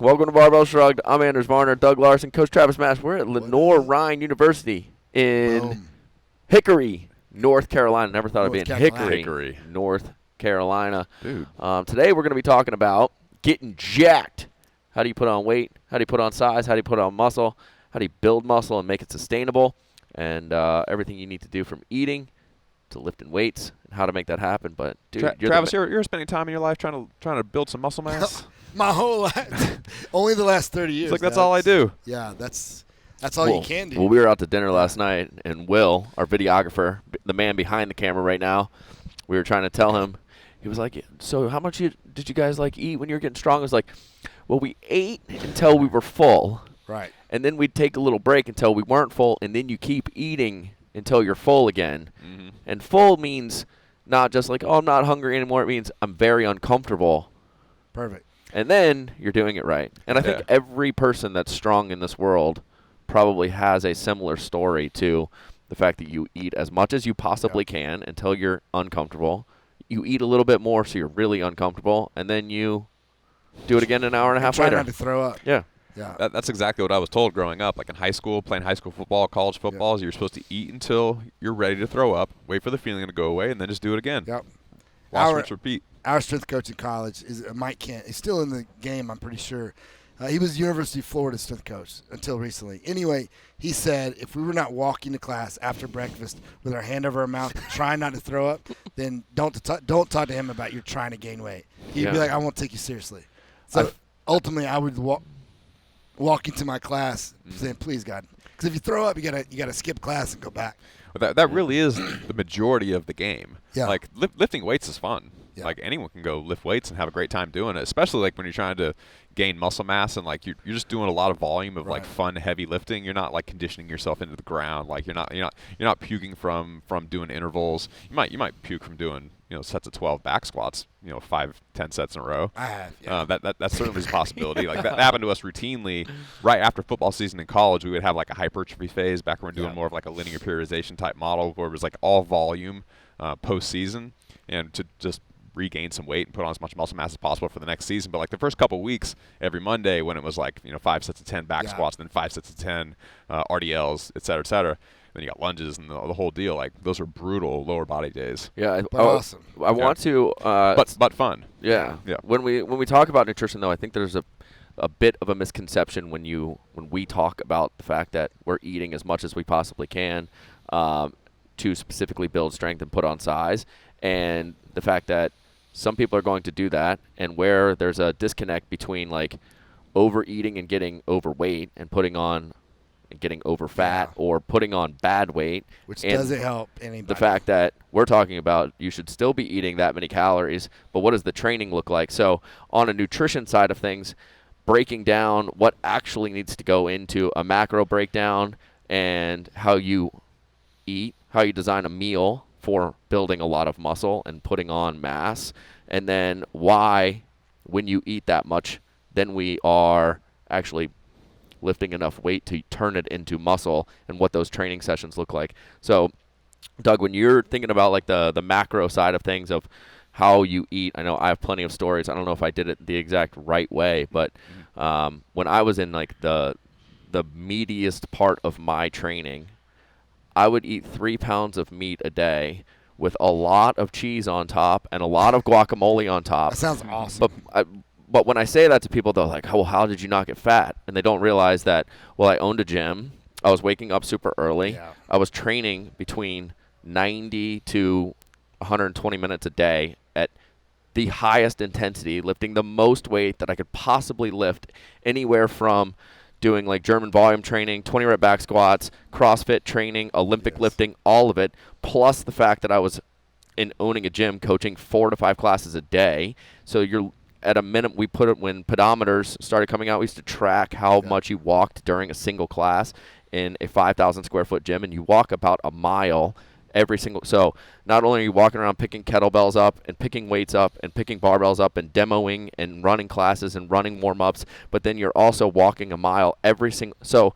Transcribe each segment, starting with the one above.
Welcome to Barbell Shrugged. I'm Anders Varner, Doug Larson, Coach Travis Mash. We're at Lenore Rhine University in Hickory, North Carolina. Never thought it'd be in Hickory, North Carolina. Dude. Today we're going to be talking about getting jacked. How do you put on weight? How do you put on size? How do you put on muscle? How do you build muscle and make it sustainable? And everything you need to do from eating to lifting weights and how to make that happen. But dude, Travis, you're spending time in your life trying to build some muscle mass. My whole life, only the last 30 years. It's like that's all I do. Yeah, that's all you can do. Well, we were out to dinner last night, and Will, our videographer, the man behind the camera right now, we were trying to tell him. He was like, "So how much did you guys eat when you were getting strong?" I was like, "Well, we ate until we were full, right? And then we'd take a little break until we weren't full, and then you keep eating until you're full again. Mm-hmm. And full means not just like, oh, I'm not hungry anymore. It means I'm very uncomfortable. Perfect. And then you're doing it right. And I think every person that's strong in this world probably has a similar story to the fact that you eat as much as you possibly can until you're uncomfortable. You eat a little bit more so you're really uncomfortable, and then you do it again an hour and a half later. Try not to throw up. Yeah. Yeah. That's exactly what I was told growing up. Like in high school, playing high school football, college football, you're supposed to eat until you're ready to throw up, wait for the feeling to go away, and then just do it again. Yep. Watch, rinse, repeat. Our strength coach in college is Mike Kent. He's still in the game, I'm pretty sure. He was University of Florida strength coach until recently. Anyway, he said if we were not walking to class after breakfast with our hand over our mouth, trying not to throw up, then don't talk to him about you're trying to gain weight. He'd be like, I won't take you seriously. So ultimately, I would walk into my class saying, please, God. Because if you throw up, you gotta skip class and go back. But that really is the majority of the game. Yeah. Like lifting weights is fun. Yeah. Like anyone can go lift weights and have a great time doing it, especially like when you're trying to gain muscle mass and like you're just doing a lot of volume of like fun heavy lifting. You're not like conditioning yourself into the ground. Like you're not puking from doing intervals. You might puke from doing sets of 12 back squats, 5-10 sets in a row. I have. Yeah. That certainly is a possibility. Like that happened to us routinely right after football season in college. We would have like a hypertrophy phase back when we were doing more of like a linear periodization type model where it was like all volume post-season, and to just regain some weight and put on as much muscle mass as possible for the next season. But like the first couple of weeks, every Monday when it was like 5 sets of 10 back squats, then 5 sets of 10 RDLs, et cetera, et cetera. Then you got lunges and the whole deal. Like those are brutal lower body days. Yeah, awesome. I want to, but fun. Yeah. When we talk about nutrition, though, I think there's a bit of a misconception when we talk about the fact that we're eating as much as we possibly can to specifically build strength and put on size, and the fact that some people are going to do that, and where there's a disconnect between like overeating and getting overweight and putting on and getting over fat or putting on bad weight, which doesn't help anybody. The fact that we're talking about you should still be eating that many calories, but what does the training look like? So on a nutrition side of things, breaking down what actually needs to go into a macro breakdown and how you eat, how you design a meal for building a lot of muscle and putting on mass, and then why, when you eat that much, then we are actually lifting enough weight to turn it into muscle, and what those training sessions look like. So, Doug, when you're thinking about like the macro side of things of how you eat, I know I have plenty of stories. I don't know if I did it the exact right way, but when I was in like the meatiest part of my training, I would eat 3 pounds of meat a day with a lot of cheese on top and a lot of guacamole on top. That sounds awesome. But when I say that to people, they're like, oh, well, how did you not get fat? And they don't realize that, well, I owned a gym. I was waking up super early. Yeah. I was training between 90 to 120 minutes a day at the highest intensity, lifting the most weight that I could possibly lift, anywhere from doing like German volume training, 20 rep back squats, CrossFit training, Olympic lifting, all of it, plus the fact that I was in owning a gym coaching 4 to 5 classes a day. So you're at a minimum, when pedometers started coming out, we used to track how much you walked during a single class in a 5,000 square foot gym, and you walk about a mile every single. So not only are you walking around picking kettlebells up and picking weights up and picking barbells up and demoing and running classes and running warm-ups, but then you're also walking a mile every single. So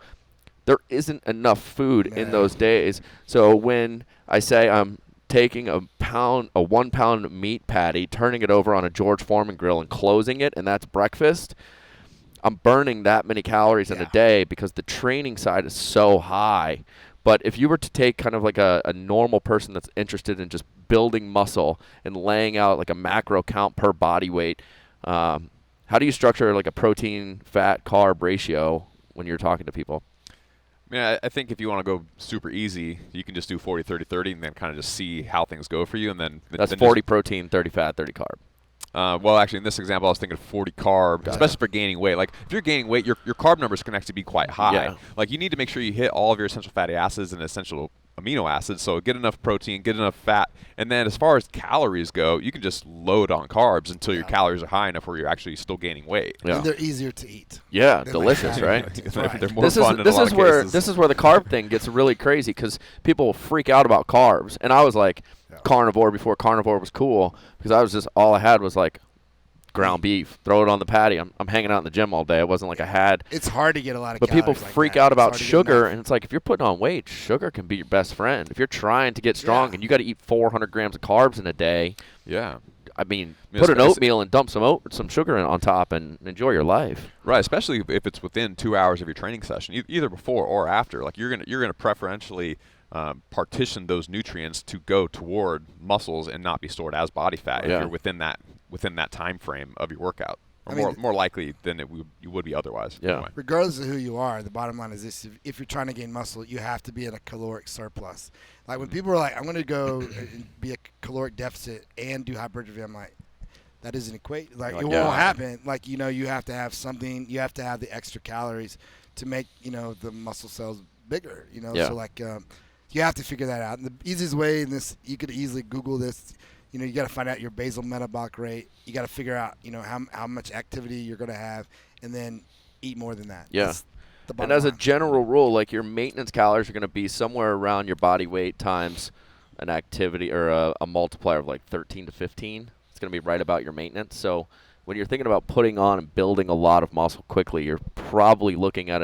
there isn't enough food in those days. So when I say I'm taking a 1 pound meat patty, turning it over on a George Foreman grill and closing it, and that's breakfast, I'm burning that many calories in a Yeah. day because the training side is so high. But if you were to take kind of like a normal person that's interested in just building muscle and laying out like a macro count per body weight, how do you structure like a protein, fat, carb ratio when you're talking to people? I mean, I think if you want to go super easy, you can just do 40, 30, 30, and then kind of just see how things go for you. And then That's then 40 protein, 30 fat, 30 carb. Well, actually, in this example, I was thinking 40 carb, especially for gaining weight. Like, if you're gaining weight, your carb numbers can actually be quite high. Yeah. Like, you need to make sure you hit all of your essential fatty acids and essential amino acids. So get enough protein, get enough fat, and then as far as calories go, you can just load on carbs until your calories are high enough where you're actually still gaining weight. Yeah. And they're easier to eat. Yeah, They're delicious, like, right? Right. They're more fun in a this lot is of where cases. this is where the carb thing gets really crazy because people freak out about carbs, and I was like carnivore before carnivore was cool because I was just all I had was like ground beef, throw it on the patty. I'm hanging out in the gym all day. It wasn't like I had. It's hard to get a lot of But people calories like freak that. out It's about hard to get sugar, enough. and it's like if you're putting on weight, sugar can be your best friend. If you're trying to get strong Yeah. and you got to eat 400 grams of carbs in a day, Yeah. I mean, I mean, put an it's- oatmeal and dump some sugar in on top and enjoy your life. Right, especially if it's within 2 hours of your training session, either before or after. Like you're gonna preferentially partition those nutrients to go toward muscles and not be stored as body fat if Yeah. you're within that time frame of your workout, or I mean, more likely than you would be otherwise. Yeah. Anyway. Regardless of who you are, the bottom line is this: if you're trying to gain muscle, you have to be in a caloric surplus. Like when people are like, "I'm going to go and be a caloric deficit and do hypertrophy," I'm like, that doesn't equate. Like, Like, it yeah. won't happen. Like, you have to have something. You have to have the extra calories to make the muscle cells bigger. Yeah. So like you have to figure that out. And the easiest way in this, you could easily Google this. You got to find out your basal metabolic rate. You got to figure out how much activity you're going to have, and then eat more than that. Yeah. That's the And bottom as a line. general rule, like your maintenance calories are going to be somewhere around your body weight times an activity or a multiplier of like 13 to 15. It's going to be right about your maintenance. So when you're thinking about putting on and building a lot of muscle quickly, you're probably looking at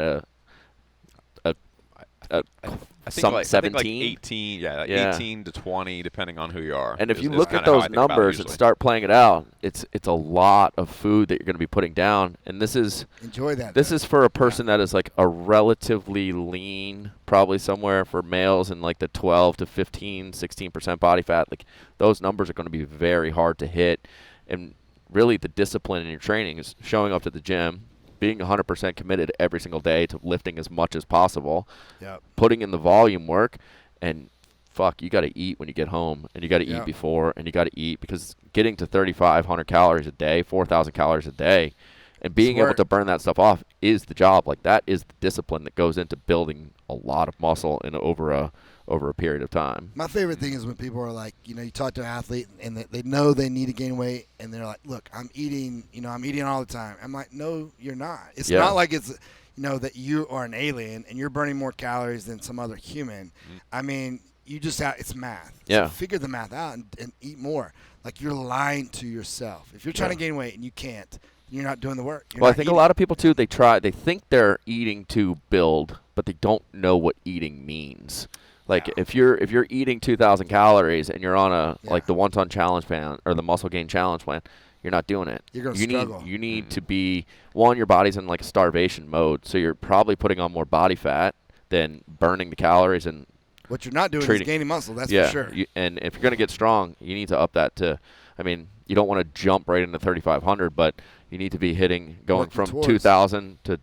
I think some like 17. 18, yeah, Yeah. 18 to 20, depending on who you are. And if is- you is look kinda at how I those think about it numbers and usually. start playing it out, it's a lot of food that you're going to be putting down. And this is Enjoy that. This though. is for a person that is like a relatively lean, probably somewhere for males in like the 12 to 15, 16% body fat. Like those numbers are going to be very hard to hit. And really the discipline in your training is showing up to the gym, being 100% committed every single day to lifting as much as possible, Yep. putting in the volume work, and fuck, you got to eat when you get home, and you got to Yep. eat before, and you got to eat because getting to 3,500 calories a day, 4,000 calories a day, and being able work. to burn that stuff off is the job. Like that is the discipline that goes into building a lot of muscle in over a period of time. My favorite thing is when people are like, you talk to an athlete and they know they need to gain weight, and they're like, "Look, I'm eating all the time." I'm like, "No, you're not. It's Yeah. not like it's, that you are an alien and you're burning more calories than some other human. I mean, you just it's math. Yeah. So figure the math out and eat more. Like you're lying to yourself. If you're trying Yeah. to gain weight and you can't, you're not doing the work. You're Well, I not think a eating. lot of people too, they think they're eating to build, but they don't know what eating means. Like Yeah. if you're eating 2,000 calories and you're on like Yeah. the 1 ton challenge plan or the muscle gain challenge plan, you're not doing it. You're gonna you struggle. You need to be your body's in like a starvation mode, so you're probably putting on more body fat than burning the calories and What you're not doing treating- is gaining muscle. That's yeah. for sure. And if you're going to get strong, you need to up that to. I mean, you don't want to jump right into 3,500, but you need to be going Working from towards 2,000 to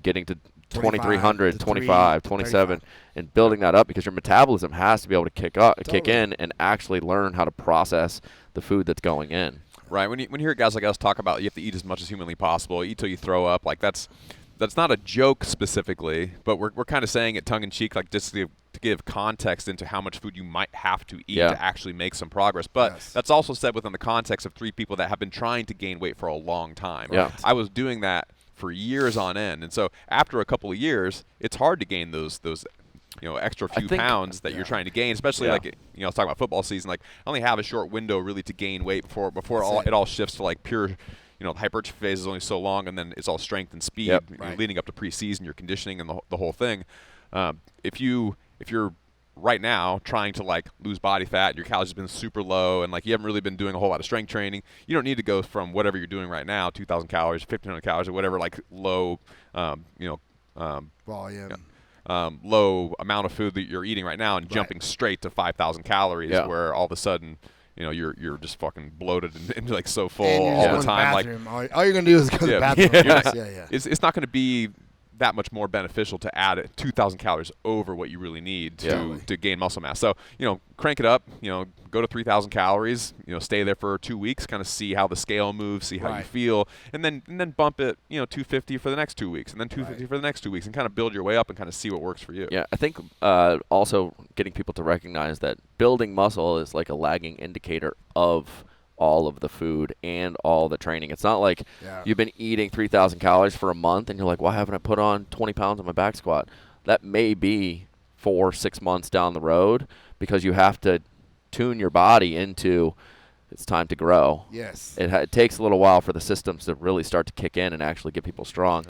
getting to 2,300, 25, 27, and building that up because your metabolism has to be able to kick Totally. in, and actually learn how to process the food that's going in. Right. When you hear guys like us talk about you have to eat as much as humanly possible, eat till you throw up, like that's not a joke specifically, but we're kind of saying it tongue in cheek, like just to give context into how much food you might have to eat Yeah. to actually make some progress. But Yes. that's also said within the context of 3 people that have been trying to gain weight for a long time. Yeah. I was doing that for years on end, and so after a couple of years, it's hard to gain those extra few think- pounds that you're trying to gain, especially Yeah. like I was talking about football season. Like I only have a short window really to gain weight before That's it all shifts to like pure. The hypertrophy phase is only so long, and then it's all strength and speed. Yep. Right. Leading up to preseason, your conditioning and the whole thing. If you're right now trying to like lose body fat, your calories have been super low, and like you haven't really been doing a whole lot of strength training, you don't need to go from whatever you're doing right now, 2,000 calories, 1,500 calories, or whatever, like low, volume. Low amount of food that you're eating right now, and jumping straight to 5,000 calories, where all of a sudden, you're just fucking bloated and like so full all the time. Like all you're gonna do is go to the bathroom. It's not going to be that much more beneficial to add 2,000 calories over what you really need to gain muscle mass. So, crank it up, go to 3,000 calories, stay there for 2 weeks, kind of see how the scale moves, see how you feel, and then bump it, 250 for the next 2 weeks, and then 250 for the next 2 weeks, and kind of build your way up and kind of see what works for you. Yeah, I think also getting people to recognize that building muscle is like a lagging indicator of all of the food and all the training. It's not like you've been eating 3,000 calories for a month and you're like, why haven't I put on 20 pounds on my back squat? That may be 4 or 6 months down the road, because you have to tune your body into it's time to grow. Yes. It takes a little while for the systems to really start to kick in and actually get people strong.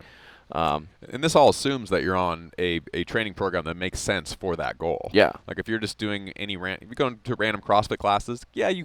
And this all assumes that you're on a training program that makes sense for that goal. Yeah. Like if you're just doing if you're going to random CrossFit classes, you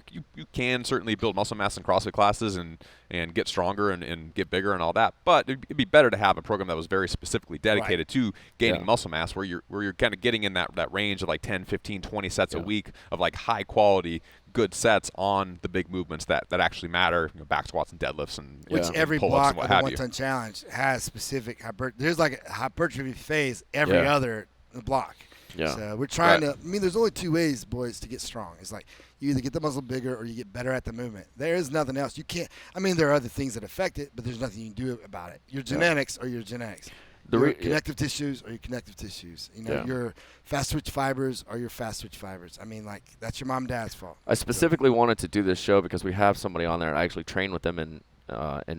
can certainly build muscle mass in CrossFit classes and get stronger and get bigger and all that. But it'd be better to have a program that was very specifically dedicated to gaining muscle mass, where you're kind of getting in that range of like 10, 15, 20 sets a week of like high quality, good sets on the big movements that actually matter, back squats and deadlifts and which every pull-ups block and of the 1-ton challenge has specific there's like a hypertrophy phase every other block. Yeah. So we're trying to. I mean, there's only 2 ways, boys, to get strong. It's like you either get the muscle bigger or you get better at the movement. There is nothing else. You can't. I mean, there are other things that affect it, but there's nothing you can do about it. Your genetics or your genetics. Your connective tissues or your connective tissues. Your fast twitch fibers or your fast twitch fibers. I mean, like, that's your mom and dad's fault. I specifically wanted to do this show because we have somebody on there. I actually train with them in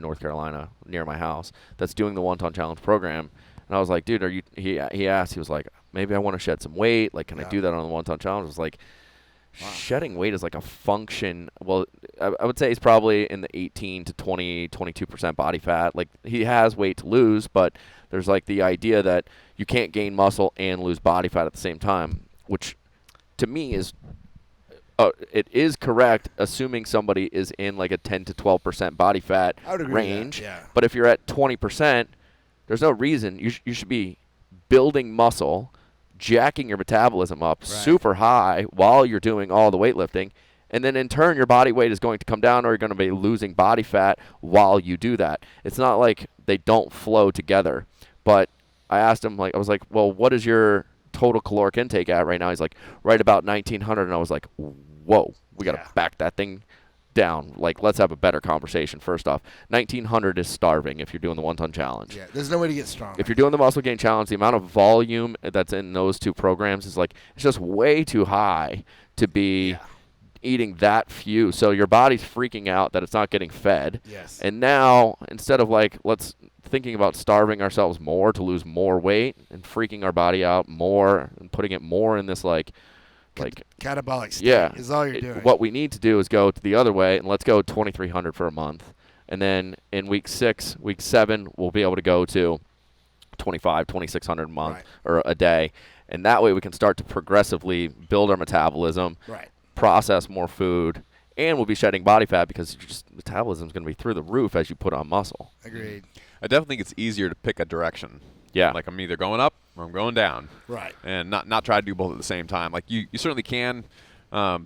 North Carolina near my house that's doing the 1-ton challenge program. And I was like, dude, he asked, he was like, maybe I want to shed some weight. Like, can I do that on the 1-ton challenge? I was like, shedding weight is like a function. Well, I would say he's probably in the 18 to 22% body fat. Like, he has weight to lose, but there's like the idea that you can't gain muscle and lose body fat at the same time, which to me is it is correct, assuming somebody is in like a 10 to 12% body fat range. But if you're at 20%, there's no reason you should be building muscle, jacking your metabolism up super high while you're doing all the weightlifting, and then in turn your body weight is going to come down, or you're going to be losing body fat while you do that. It's not like they don't flow together. But I asked him, I was like, well, what is your total caloric intake at right now? He's like, right about 1,900. And I was like, whoa, we got to back that thing down. Like, let's have a better conversation. First off, 1,900 is starving if you're doing the 1-ton challenge. Yeah, there's no way to get strong. If you're doing the muscle gain challenge, the amount of volume that's in those 2 programs is like, it's just way too high to be eating that few. So your body's freaking out that it's not getting fed. Yes. And now, instead of like, thinking about starving ourselves more to lose more weight and freaking our body out more and putting it more in this like catabolic state is all you're doing. What we need to do is go to the other way, and let's go 2,300 for a month. And then in week 6, week 7, we'll be able to go to 2,600 a month or a day. And that way we can start to progressively build our metabolism, process more food, and we'll be shedding body fat because metabolism is going to be through the roof as you put on muscle. Agreed. I definitely think it's easier to pick a direction. Yeah. Like I'm either going up or I'm going down. Right. And not try to do both at the same time. Like you certainly can. I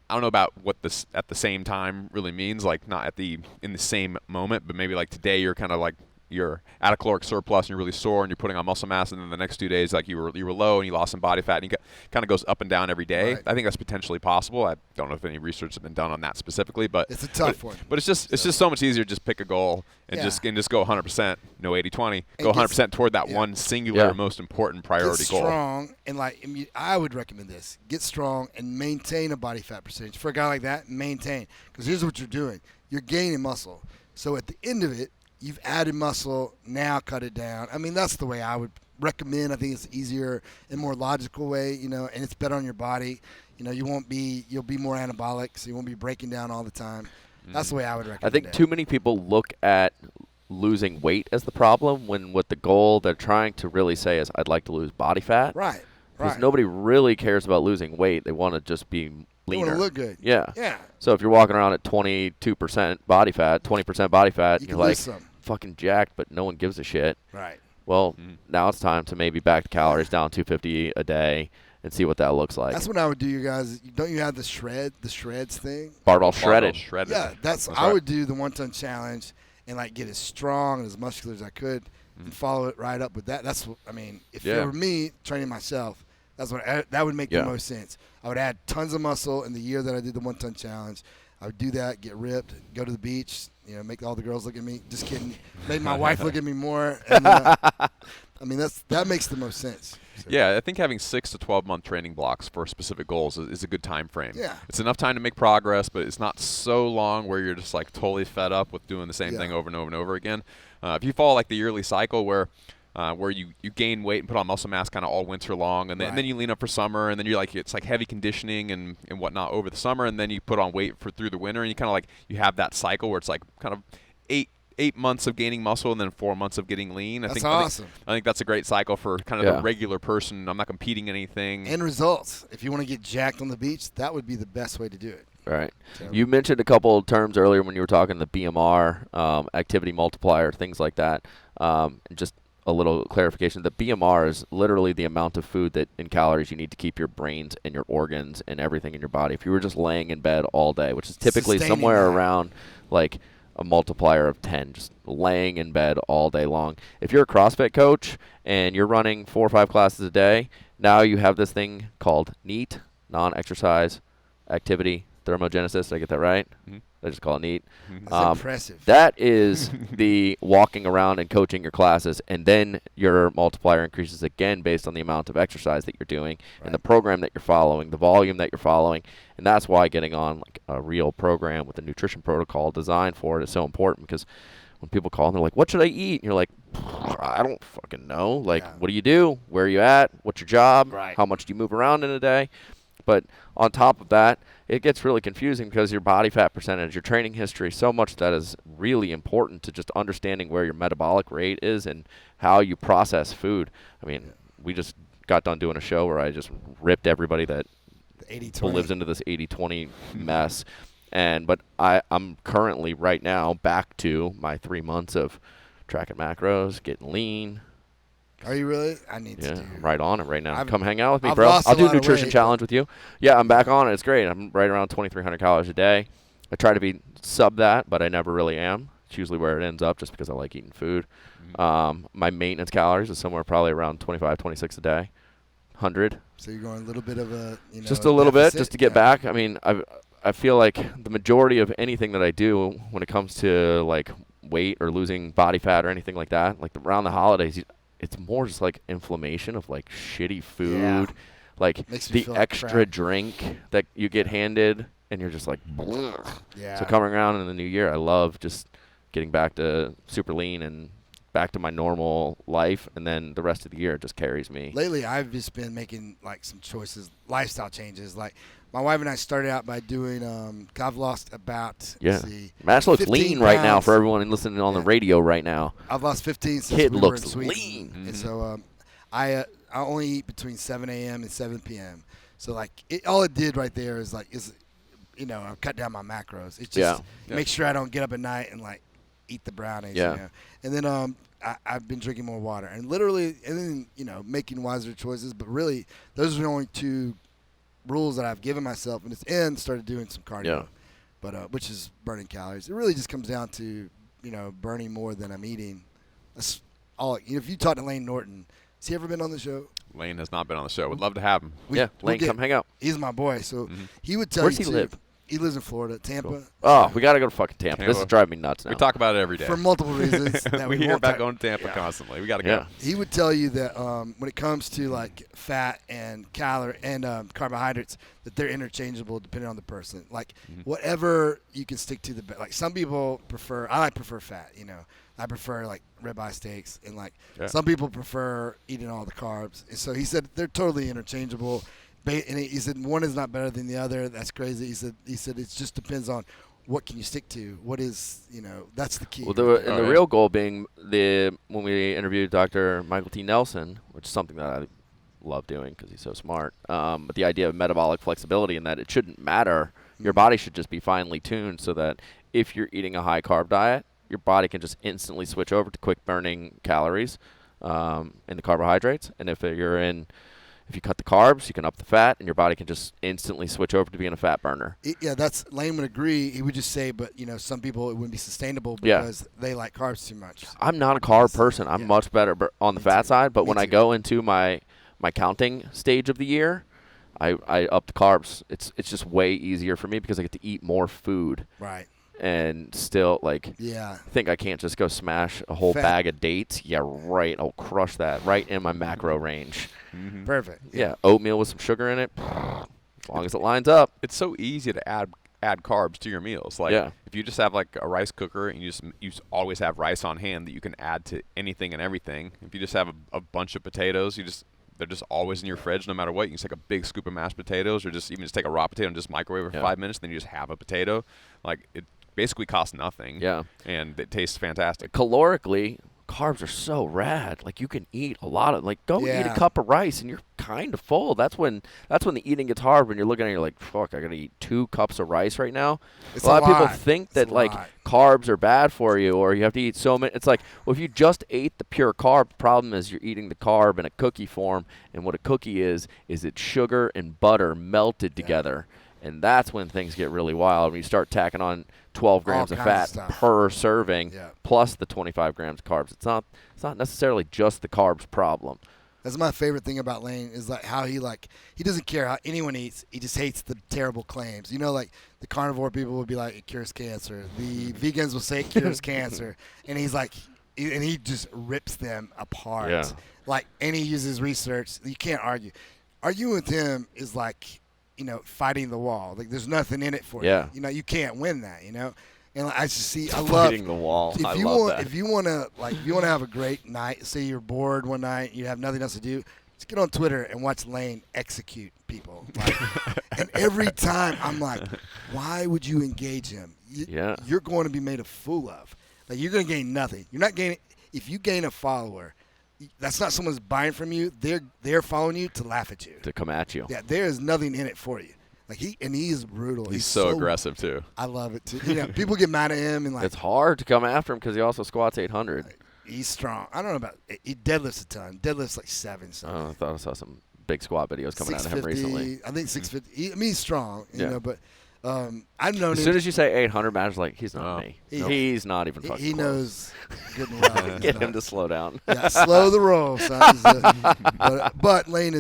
don't know about what this at the same time really means. Like not in the same moment, but maybe like today you're kind of like you're at a caloric surplus and you're really sore and you're putting on muscle mass, and then the next 2 days like you were low and you lost some body fat, and you kind of goes up and down every day. Right. I think that's potentially possible. I don't know if any research has been done on that specifically, but it's a tough one. But it's just so much easier to just pick a goal and just go 100%, no 80-20, go 100% toward that one singular most important priority goal. Get strong, and I would recommend this: get strong and maintain a body fat percentage. For a guy like that, maintain, because here's what you're doing: you're gaining muscle. So at the end of it, you've added muscle, now cut it down. I mean, that's the way I would recommend. I think it's easier and more logical way, and it's better on your body. You'll be more anabolic, so you won't be breaking down all the time. That's the way I would recommend I think too many people look at losing weight as the problem when what the goal they're trying to really say is, I'd like to lose body fat. Right. Because Right. nobody really cares about losing weight. They want to just be They leaner. want to look good. Yeah. Yeah. So if you're walking around at 22% body fat, 20% body fat, You and you're can lose like some. fucking jacked, but no one gives a shit. Right. Well, now it's time to maybe back the calories down 250 a day and see what that looks like. That's what I would do, you guys. Don't you have the shreds thing? Barbell shredded. Yeah, That's I right. would do the 1-ton challenge and like get as strong and as muscular as I could and follow it right up with that. That's what I mean. If it were me training myself, that would make the most sense. I would add tons of muscle in the year that I did the 1-ton challenge. I would do that, get ripped, go to the beach, make all the girls look at me. Just kidding. Make my wife look at me more. And, I mean, that makes the most sense. So. Yeah, I think having 6 to 12-month training blocks for specific goals is a good time frame. Yeah. It's enough time to make progress, but it's not so long where you're just like totally fed up with doing the same thing over and over and over again. If you follow like the yearly cycle where you gain weight and put on muscle mass kind of all winter long, and then, and then you lean up for summer, and then you're like it's like heavy conditioning and whatnot over the summer, and then you put on weight through the winter, and you kind of like you have that cycle where it's like kind of eight months of gaining muscle and then 4 months of getting lean. That's awesome. I think that's a great cycle for kind of the regular person. I'm not competing anything. And results. If you want to get jacked on the beach, that would be the best way to do it. Right. So. You mentioned a couple of terms earlier when you were talking the BMR, activity multiplier, things like that. And just a little clarification. The BMR is literally the amount of food that in calories you need to keep your brains and your organs and everything in your body. If you were just laying in bed all day, which is typically Sustaining somewhere that. around like a multiplier of 10, just laying in bed all day long. If you're a CrossFit coach and you're running 4 or 5 classes a day, now you have this thing called NEAT, non-exercise activity thermogenesis. Did I get that right? I just call it NEAT. That's impressive. That is the walking around and coaching your classes, and then your multiplier increases again based on the amount of exercise that you're doing and the program that you're following, the volume that you're following, and that's why getting on like a real program with a nutrition protocol designed for it is so important, because when people call and they're like, what should I eat? And you're like, I don't fucking know. Like, what do you do? Where are you at? What's your job? Right. How much do you move around in a day? But on top of that, it gets really confusing because your body fat percentage, your training history, so much that is really important to just understanding where your metabolic rate is and how you process food. I mean, we just got done doing a show where I just ripped everybody that lives into this 80-20 mess. But I'm currently right now back to my 3 months of tracking macros, getting lean. Are you really? I need to do. I'm right on it right now. Come hang out with me, I've bro. lost I'll a do lot of nutrition weight, challenge with you. Yeah, I'm back on it. It's great. I'm right around 2,300 calories a day. I try to be sub that, but I never really am. It's usually where it ends up just because I like eating food. My maintenance calories is somewhere probably around 25, 26 a day. 100. So you're going a little bit of a, just a little bit, just to get back. I mean, I feel like the majority of anything that I do when it comes to like weight or losing body fat or anything like that, like around the holidays, it's more just like inflammation of like shitty food, like the extra drink that you get handed, and you're just like, bleh. So coming around in the new year, I love just getting back to super lean and back to my normal life, and then the rest of the year it just carries me. Lately, I've just been making like some choices, lifestyle changes. Like my wife and I started out by doing. I've lost about. Mash looks lean right now for everyone listening on the radio right now. I've lost 15 since Kid we looks were in Sweden. lean. And so I only eat between 7 a.m. and 7 p.m. So like all it did right there is I cut down my macros. It's just make sure I don't get up at night and like eat the brownies. And then I've been drinking more water and then making wiser choices. But really, those are the only 2 rules that I've given myself, and started doing some cardio, but which is burning calories. It really just comes down to burning more than I'm eating. That's all. If you talk to Lane Norton, has he ever been on the show? Lane has not been on the show. Would love to have him. Lane, come hang out. He's my boy, so he would tell Where's you. he live? He lives in Florida, Tampa. Cool. Oh, we got to go to fucking Tampa. This is driving me nuts now. We talk about it every day. For multiple reasons. That we hear about going to Tampa constantly. We got to go. He would tell you that when it comes to like fat and calorie and carbohydrates, that they're interchangeable depending on the person. Like whatever you can stick to like some people prefer. I prefer fat. I prefer like ribeye steaks, and like some people prefer eating all the carbs. And so he said they're totally interchangeable. And he said one is not better than the other. That's crazy. He said it just depends on what can you stick to. What is that's the key. Well, the real goal being when we interviewed Dr. Michael T. Nelson, which is something that I love doing because he's so smart. But the idea of metabolic flexibility and that it shouldn't matter. Your body should just be finely tuned so that if you're eating a high-carb diet, your body can just instantly switch over to quick-burning calories in the carbohydrates. And if you cut the carbs, you can up the fat, and your body can just instantly switch over to being a fat burner. Yeah, Lane would agree. He would just say, but some people it wouldn't be sustainable Yeah. because they like carbs too much. I'm not a carb person. I'm much better on the fat side, but Me when I too. go into my counting stage of the year, I up the carbs. It's just way easier for me because I get to eat more food. Right. And still, Yeah. think I can't just go smash a whole Fat. bag of dates. Yeah, right. I'll crush that right in my macro range. Mm-hmm. Perfect. Yeah, oatmeal with some sugar in it, as long as it lines up. It's so easy to add carbs to your meals. Like if you just have like a rice cooker and you always have rice on hand that you can add to anything and everything. If you just have a bunch of potatoes, they're just always in your fridge no matter what. You can just take a big scoop of mashed potatoes or just take a raw potato and just microwave it for 5 minutes, then you just have a potato. Like it basically costs nothing. Yeah. And it tastes fantastic. Calorically, carbs are so rad. Like you can eat a lot of go eat a cup of rice and you're kind of full. That's when the eating gets hard when you're looking at it, you're like, fuck, I gotta eat 2 cups of rice right now. It's a lot of people lot. think that It's a lot. carbs are bad for you or you have to eat so many. It's like, well, if you just ate the pure carb, the problem is you're eating the carb in a cookie form, and what a cookie is it's sugar and butter melted together. And that's when things get really wild. When you start tacking on 12 grams of kinds fat of stuff. per serving, Yeah. plus the 25 grams of carbs. It's not necessarily just the carbs problem. That's my favorite thing about Lane is how he doesn't care how anyone eats. He just hates the terrible claims. The carnivore people would be like, it cures cancer. The vegans will say it cures cancer. And he's like, and he just rips them apart. Yeah. And he uses research. You can't argue. Arguing with him is fighting the wall. There's nothing in it for Yeah. you. You can't win that, And I just see, I love Fighting the wall. I love that. If you want to have a great night, say you're bored one night, you have nothing else to do, just get on Twitter and watch Lane execute people. And every time I'm like, why would you engage him? You're going to be made a fool of. You're going to gain nothing. You're not gaining. If you gain a follower, that's not someone's buying from you. They're following you to laugh at you. To come at you. Yeah, there is nothing in it for you. He is brutal. He's so aggressive too. I love it too. People get mad at him and it's hard to come after him because he also squats 800. He's strong. I don't know about he deadlifts a ton. Deadlifts 7. I thought I saw some big squat videos coming out of him recently. I think 650. He's strong. But I've known him. As soon as you say 800, Matt's like, he's not me. He's not even fucking He close. knows good and well. Get him to slow down. Yeah, slow the roll, son. But Lane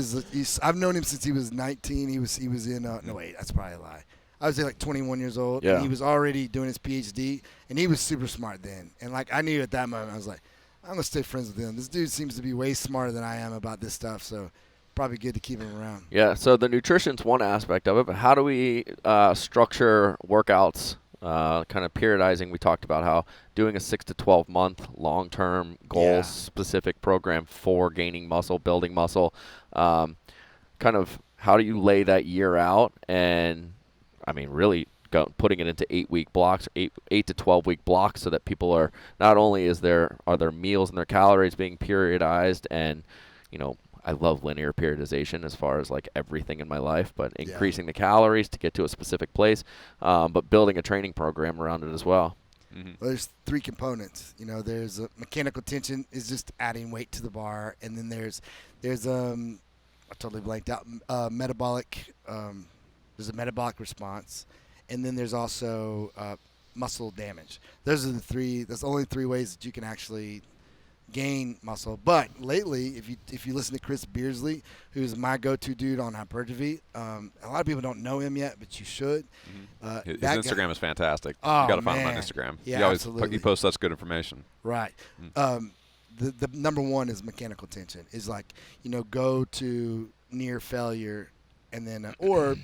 I've known him since he was 19. He was in. No, wait, that's probably a lie. I was 21 years old. Yeah. And he was already doing his PhD, and he was super smart then. And I knew at that moment, I was like, I'm gonna stay friends with him. This dude seems to be way smarter than I am about this stuff. So probably good to keep him around. Yeah, so the nutrition's one aspect of it, but how do we structure workouts, kind of periodizing? We talked about how doing a 6 to 12 month long-term goal-specific program for gaining muscle, building muscle, kind of how do you lay that year out and, really putting it into 8-week blocks, 8 to 12-week blocks so that people are, not only are their meals and their calories being periodized and, I love linear periodization as far as everything in my life, but increasing the calories to get to a specific place, but building a training program around it as well. Mm-hmm. Well, there's 3 components. There's mechanical tension is just adding weight to the bar, and then there's I totally blanked out. Metabolic. There's a metabolic response, and then there's also muscle damage. Those are the 3. That's the only 3 ways that you can actually gain muscle. But lately, if you listen to Chris Beardsley, who's my go-to dude on hypertrophy, a lot of people don't know him yet, but you should. His Instagram is fantastic. Oh, you got to find him on man. Instagram. Yeah, absolutely. He posts such good information. Right. The number one is mechanical tension. Is go to near failure, and then or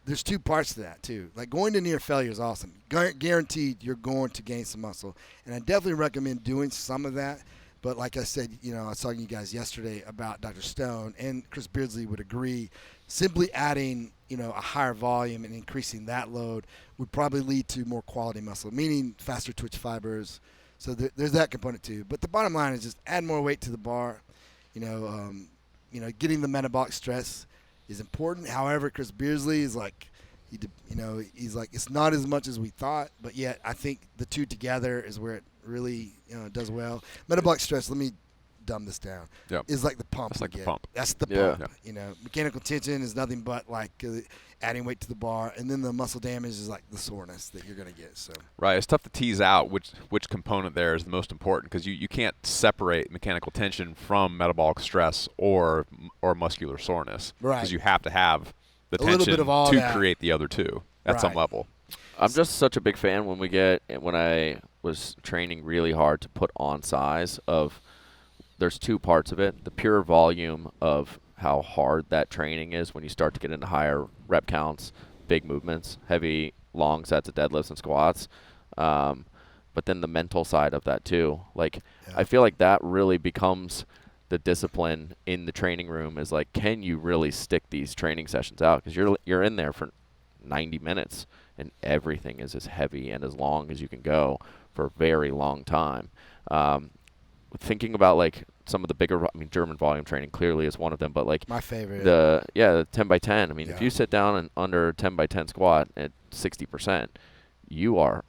there's 2 parts to that too. Going to near failure is awesome. Guaranteed you're going to gain some muscle, and I definitely recommend doing some of that. But like I said, I was talking to you guys yesterday about Dr. Stone, and Chris Beardsley would agree. Simply adding, a higher volume and increasing that load would probably lead to more quality muscle, meaning faster twitch fibers. So there's that component too. But the bottom line is just add more weight to the bar. getting the metabolic stress is important. However, Chris Beardsley is like, he's like, it's not as much as we thought, but yet I think the two together is where it really does well. Metabolic stress, let me dumb this down, is like the pump. That's like the get. pump. That's the pump. Mechanical tension is nothing but like adding weight to the bar, and then the muscle damage is like the soreness that you're going to get. So right, it's tough to tease out which component there is the most important, because you can't separate mechanical tension from metabolic stress or muscular soreness, because you have to have the tension to create the other two at some level. I'm just such a big fan when I was training really hard to put on size of. There's two parts of it. The pure volume of how hard that training is when you start to get into higher rep counts, big movements, heavy, long sets of deadlifts and squats. But then the mental side of that too. I feel like that really becomes the discipline in the training room, is like, can you really stick these training sessions out? Because you're in there for 90 minutes and everything is as heavy and as long as you can go for a very long time. Thinking about like some of the bigger, German volume training clearly is one of them, but like my favorite, the 10 by 10. If you sit down and under a 10 by 10 squat at 60%, you are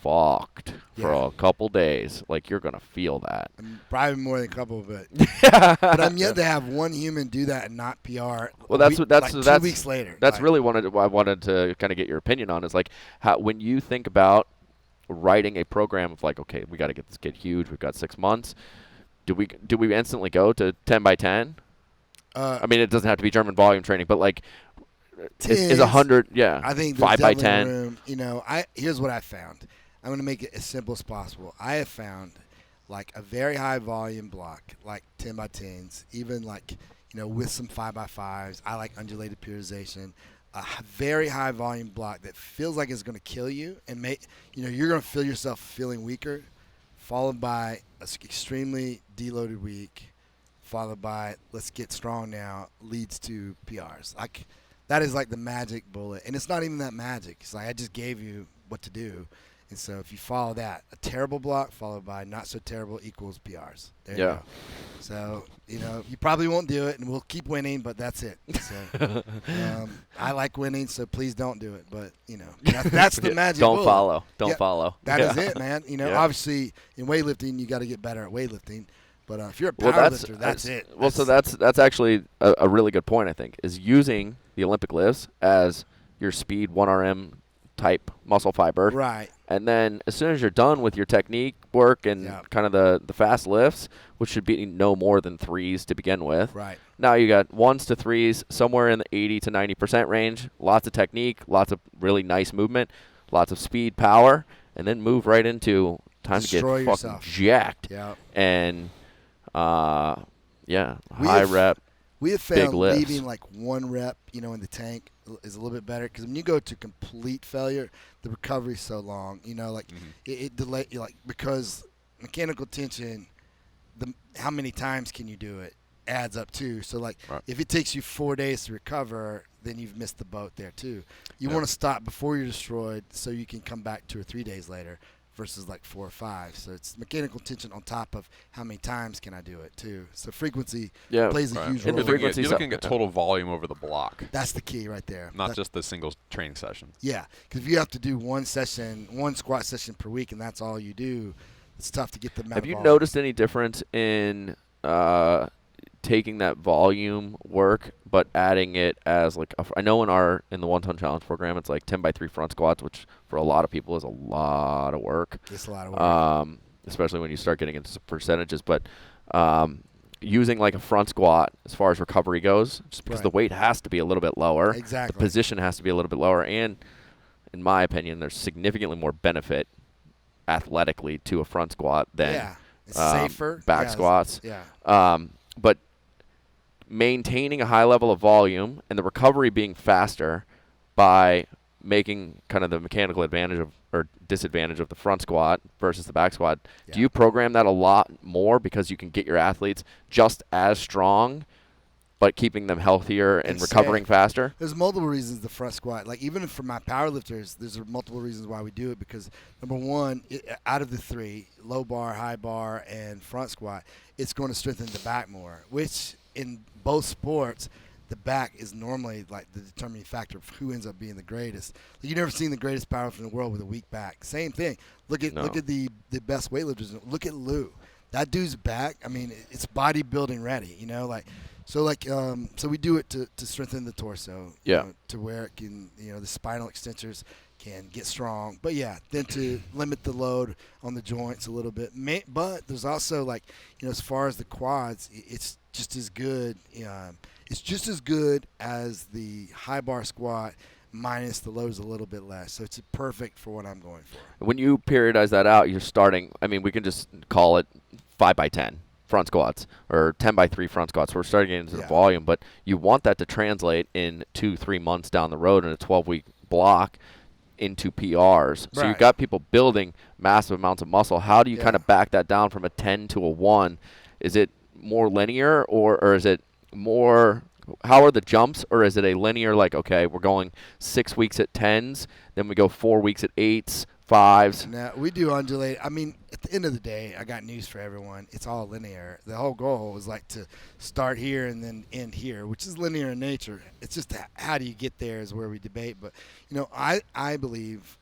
fucked for a couple days. Like, you're gonna feel that. Probably more than a couple, but but I'm yet to have one human do that and not PR. Well, that's 2 weeks later. That's really what I wanted to kind of get your opinion on, is like how, when you think about writing a program of like, okay, we got to get this kid huge. We've got 6 months. Do we instantly go to 10 by 10? It doesn't have to be German volume training, but like, is 100? Yeah, I think 5 by 10. Room, here's what I found. I'm going to make it as simple as possible. I have found like a very high volume block, like 10 by 10s, even like with some 5 by 5s. I like undulated periodization. A very high volume block that feels like it's going to kill you and you're going to feel yourself feeling weaker, followed by an extremely deloaded week, followed by let's get strong now, leads to PRs. Like, that is like the magic bullet, and it's not even that magic. It's like I just gave you what to do, and so if you follow that, a terrible block followed by not so terrible equals PRs. There you go. So you probably won't do it, and we'll keep winning, but that's it. So I like winning, so please don't do it. But that's the magic. Don't follow. Don't follow. That is it, man. Obviously in weightlifting you got to get better at weightlifting. But if you're a powerlifter, that's it. Well, so that's actually a really good point, I think, is using the Olympic lifts as your speed 1RM type muscle fiber. Right. And then as soon as you're done with your technique work and kind of the fast lifts, which should be no more than 3s to begin with. Right. Now you got 1s to 3s, somewhere in the 80 to 90% range, lots of technique, lots of really nice movement, lots of speed, power, and then move right into time to get fucking jacked. Yeah. And high rep. We have found leaving like 1 rep, in the tank is a little bit better, because when you go to complete failure, the recovery is so long. It delay, because mechanical tension, how many times can you do it adds up too. So if it takes you 4 days to recover, then you've missed the boat there too. You want to stop before you're destroyed, so you can come back 2 or 3 days later, versus like 4 or 5. So it's mechanical tension on top of how many times can I do it too. So frequency plays a huge role. You're looking at total volume over the block. That's the key right there. Not just the single training session. Yeah, because if you have to do one squat session per week, and that's all you do, it's tough to get the amount. Have you noticed any difference in taking that volume work but adding it as like I know in the 1 ton challenge program it's like 10 by 3 front squats, which for a lot of people is a lot of work. It's a lot of work. Especially when you start getting into percentages, but using like a front squat as far as recovery goes, just because the weight has to be a little bit lower. Exactly. The position has to be a little bit lower, and in my opinion there's significantly more benefit athletically to a front squat than it's safer back squats. Yeah. But maintaining a high level of volume and the recovery being faster by making kind of the mechanical advantage or disadvantage of the front squat versus the back squat. Yeah. Do you program that a lot more because you can get your athletes just as strong but keeping them healthier and recovering faster? There's multiple reasons the front squat. Like, even for my powerlifters, there's multiple reasons why we do it, because number one, out of the 3, low bar, high bar, and front squat, it's going to strengthen the back more, which in both sports, the back is normally like the determining factor of who ends up being the greatest. Like, you've never seen the greatest powerlifter in the world with a weak back. Same thing. Look at the best weightlifters. Look at Lou. That dude's back. I mean, it's bodybuilding ready. So we do it to strengthen the torso. To where it can, the spinal extensors can get strong. But then to limit the load on the joints a little bit. But there's also as far as the quads, it's just as good. It's just as good as the high bar squat minus the loads a little bit less. So it's perfect for what I'm going for. When you periodize that out, you're starting, we can just call it 5x10 front squats or 10x3 front squats. We're starting getting into the volume, but you want that to translate in 2-3 months down the road in a 12-week block into PRs. So you've got people building massive amounts of muscle. How do you kind of back that down from a 10 to a 1? Is it more linear or is it more, how are the jumps, or is it a linear, okay, we're going 6 weeks at 10s, then we go 4 weeks at 8s, 5s? No, we do undulate. At the end of the day, I got news for everyone. It's all linear. The whole goal is to start here and then end here, which is linear in nature. It's just how do you get there is where we debate. But, I believe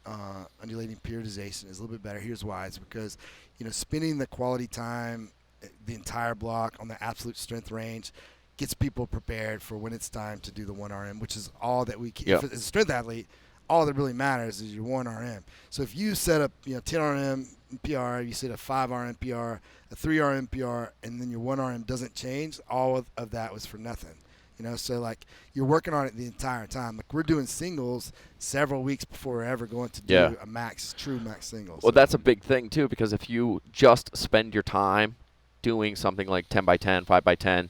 undulating periodization is a little bit better. Here's why. It's because, spending the quality time, the entire block on the absolute strength range, gets people prepared for when it's time to do the 1RM, which is all that we can. If it's a strength athlete, all that really matters is your 1RM. So if you set up 10 RM PR, you set a 5 RM PR, a 3 RM PR, and then your 1 RM doesn't change, all of that was for nothing. So you're working on it the entire time. We're doing singles several weeks before we're ever going to do a true max single. Well, that's a big thing too, because if you just spend your time doing something like 10x10, 5x10,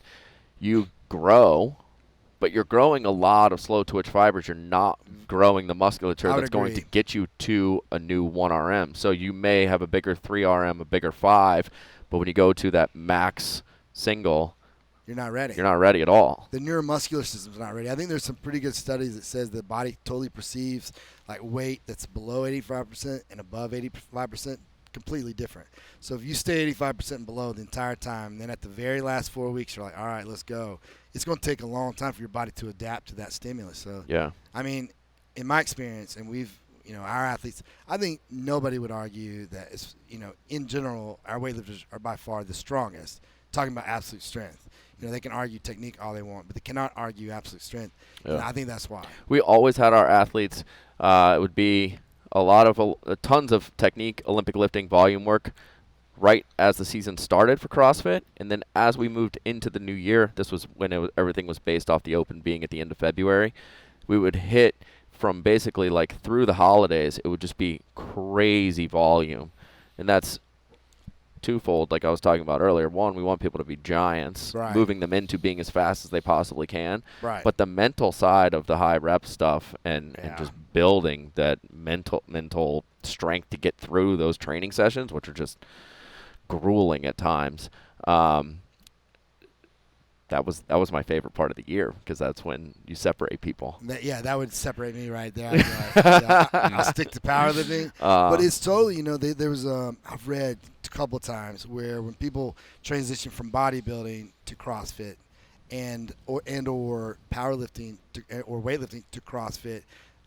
you grow, but you're growing a lot of slow twitch fibers. You're not growing the musculature that's going to get you to a new 1RM. So you may have a bigger 3RM, a bigger 5, but when you go to that max single, you're not ready. You're not ready at all. The neuromuscular system's not ready. I think there's some pretty good studies that says the body totally perceives weight that's below 85% and above 85% completely different. So if you stay 85% and below the entire time, and then at the very last 4 weeks, you're like, all right, let's go. It's going to take a long time for your body to adapt to that stimulus. So, in my experience, and we've, our athletes, I think nobody would argue that it's, in general, our weightlifters are by far the strongest. Talking about absolute strength. They can argue technique all they want, but they cannot argue absolute strength. And I think that's why. We always had our athletes, it would be a lot of tons of technique, Olympic lifting, volume work right as the season started for CrossFit. And then as we moved into the new year, this was when everything was based off the Open being at the end of February, we would hit from basically through the holidays, it would just be crazy volume. And that's twofold, like I was talking about earlier. One, we want people to be giants, moving them into being as fast as they possibly can. Right. But the mental side of the high rep stuff and just building that mental strength to get through those training sessions, which are just grueling at times. That was my favorite part of the year, because that's when you separate people. That would separate me right there. I'll stick to powerlifting. But it's totally, there was I've read a couple of times where when people transition from bodybuilding to CrossFit and or powerlifting or weightlifting to CrossFit,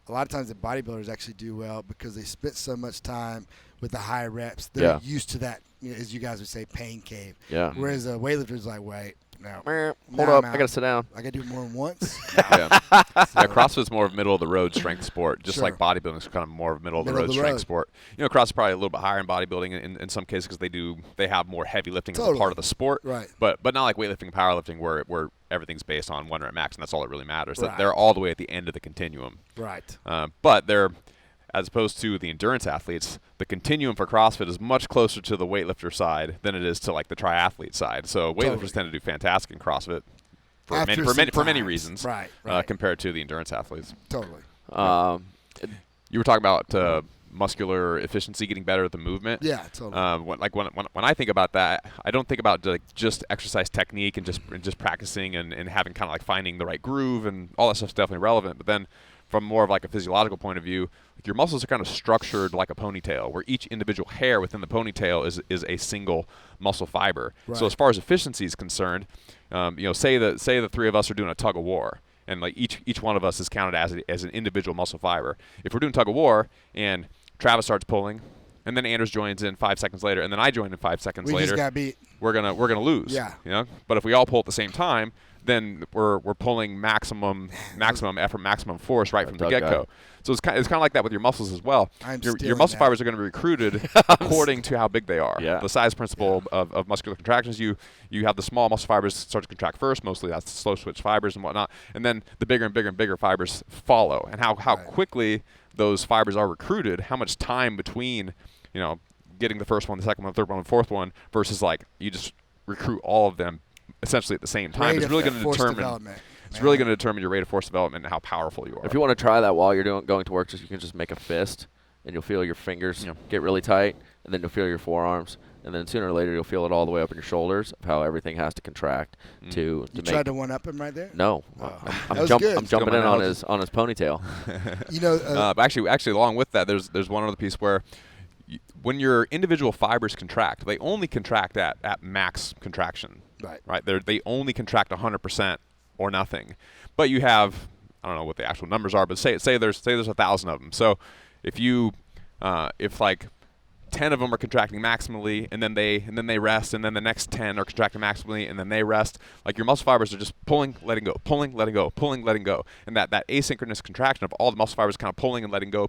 a lot of times the bodybuilders actually do well because they spent so much time with the high reps. They're used to that, as you guys would say, pain cave. Yeah. Whereas a weightlifter's like, wait. No. Hold up, I got to sit down. I got to do it more than once. CrossFit's more of a middle-of-the-road strength sport, just like bodybuilding is kind of more of a middle-of-the-road strength sport. CrossFit's probably a little bit higher in bodybuilding in some cases because they have more heavy lifting as a part of the sport. Right. But not like weightlifting and powerlifting where everything's based on 1 rep max, and that's all that really matters. Right. They're all the way at the end of the continuum. Right. But they're, as opposed to the endurance athletes, the continuum for CrossFit is much closer to the weightlifter side than it is to the triathlete side. So weightlifters tend to do fantastic in CrossFit for many reasons, right. Compared to the endurance athletes. Totally. You were talking about muscular efficiency getting better at the movement. Yeah, totally. When I think about that, I don't think about just exercise technique and just practicing and having kind of finding the right groove, and all that stuff's definitely relevant. But then from more of like a physiological point of view, like your muscles are kind of structured like a ponytail, where each individual hair within the ponytail is a single muscle fiber. Right. So as far as efficiency is concerned, say the three of us are doing a tug of war, and like each one of us is counted as an individual muscle fiber. If we're doing tug of war and Travis starts pulling, and then Anders joins in 5 seconds later, and then I join in 5 seconds We later, just got beat. we're gonna lose. Yeah. But if we all pull at the same time, then we're pulling maximum effort, maximum force right from the get-go. So it's kind of like that with your muscles as well. Your muscle fibers are going to be recruited according to how big they are. Yeah. The size principle of muscular contractions. You have the small muscle fibers start to contract first. Mostly that's the slow switch fibers and whatnot, and then the bigger and bigger and bigger fibers follow. And how quickly those fibers are recruited, how much time between getting the first one, the second one, the third one, the fourth one, versus like you just recruit all of them essentially at the same time. It's really going to determine. It's really going to determine your rate of force development and how powerful you are. If you want to try that while you're going to work, you can just make a fist, and you'll feel your fingers get really tight, and then you'll feel your forearms, and then sooner or later you'll feel it all the way up in your shoulders of how everything has to contract to You make. tried to one up him right there? No, That was good. I'm jumping in on his ponytail. But actually, along with that, there's one other piece where when your individual fibers contract, they only contract at max contraction. Right. They only contract 100% or nothing. But you have, I don't know what the actual numbers are, but say there's 1,000 of them. So if like 10 of them are contracting maximally, and then they rest, and then the next 10 are contracting maximally, and then they rest. Like your muscle fibers are just pulling, letting go, pulling, letting go, pulling, letting go, and that asynchronous contraction of all the muscle fibers kind of pulling and letting go,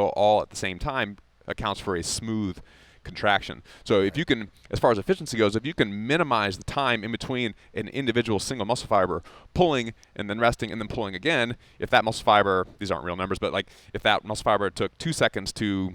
all at the same time accounts for a smooth contraction. So if you can, as far as efficiency goes, if you can minimize the time in between an individual single muscle fiber pulling and then resting and then pulling again, if that muscle fiber, these aren't real numbers, but like if that muscle fiber took 2 seconds to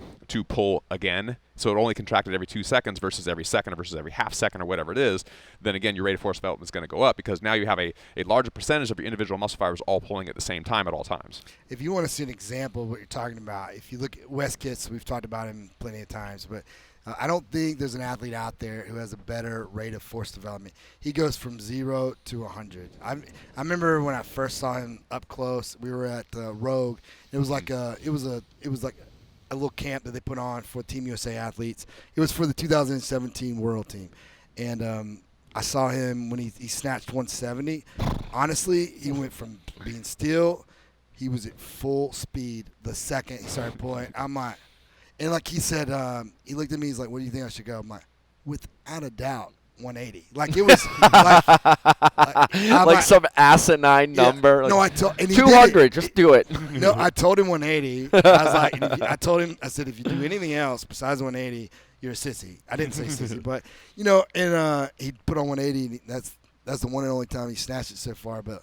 pull again, so it only contracted every 2 seconds versus every second or versus every half second or whatever it is, then again your rate of force development is going to go up because now you have a larger percentage of your individual muscle fibers all pulling at the same time at all times. If you want to see an example of what you're talking about, if you look at Wes Kitts, we've talked about him plenty of times, but I don't think there's an athlete out there who has a better rate of force development. He goes from 0 to 100. I remember when I first saw him up close. We were at Rogue. It was like a little camp that they put on for Team USA athletes. It was for the 2017 World Team, and I saw him when he snatched 170. Honestly, he went from being still. He was at full speed the second he started pulling. I'm like. And like he said, he looked at me. He's like, "What do you think I should go?" I'm like, "Without a doubt, 180." Like it was like some asinine number. No, like I told 200. Just do it. No, I told him 180. I was like, I told him, I said, if you do anything else besides 180, you're a sissy. I didn't say sissy, but and he put on 180. And that's the one and only time he snatched it so far. But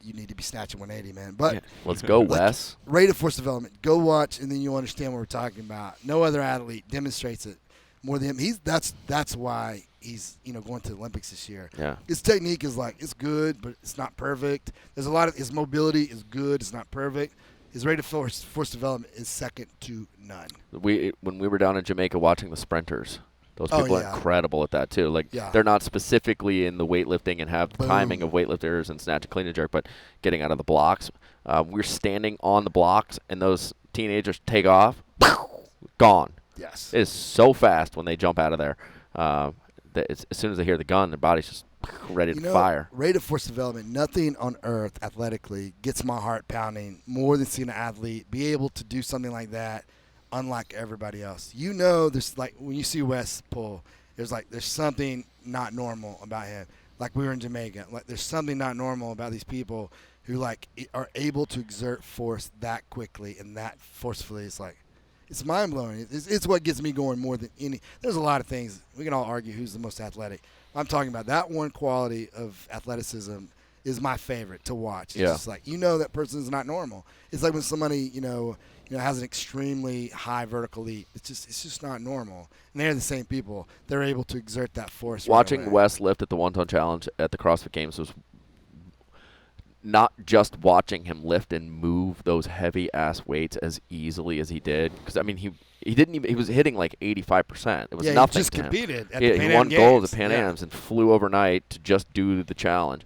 you need to be snatching 180, man. But let's go, Wes. Rate of force development. Go watch, and then you'll understand what we're talking about. No other athlete demonstrates it more than him. That's why he's going to the Olympics this year. Yeah. His technique is it's good, but it's not perfect. There's a lot of his mobility is good. It's not perfect. His rate of force development is second to none. When we were down in Jamaica watching the sprinters. Those people are incredible at that, too. They're not specifically in the weightlifting and have the timing of weightlifters and snatch, clean, and jerk, but getting out of the blocks. We're standing on the blocks, and those teenagers take off, gone. Yes. It is so fast when they jump out of there. That as soon as they hear the gun, their body's just ready to fire. Rate of force development, nothing on earth athletically gets my heart pounding more than seeing an athlete be able to do something like that. Unlike everybody else, there's when you see Wes pull, there's something not normal about him. Like we were in Jamaica, there's something not normal about these people who are able to exert force that quickly and that forcefully. It's mind blowing. It's what gets me going more than any. There's a lot of things we can all argue who's the most athletic. I'm talking about that one quality of athleticism is my favorite to watch. It's just that person is not normal. It's like when somebody has an extremely high vertical leap. It's just not normal. And they're the same people. They're able to exert that force. Watching Wes lift at the one-ton challenge at the CrossFit Games was not just watching him lift and move those heavy-ass weights as easily as he did. Because, he didn't even – he was hitting 85%. It was nothing he just to him. competed at the Pan Am He won Games. gold at the Pan Ams and flew overnight to just do the challenge.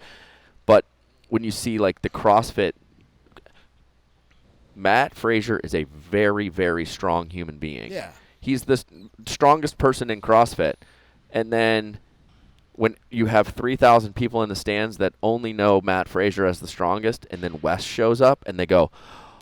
But when you see, the CrossFit – Matt Frazier is a very, very strong human being. Yeah. He's the strongest person in CrossFit. And then when you have 3,000 people in the stands that only know Matt Frazier as the strongest, and then Wes shows up and they go,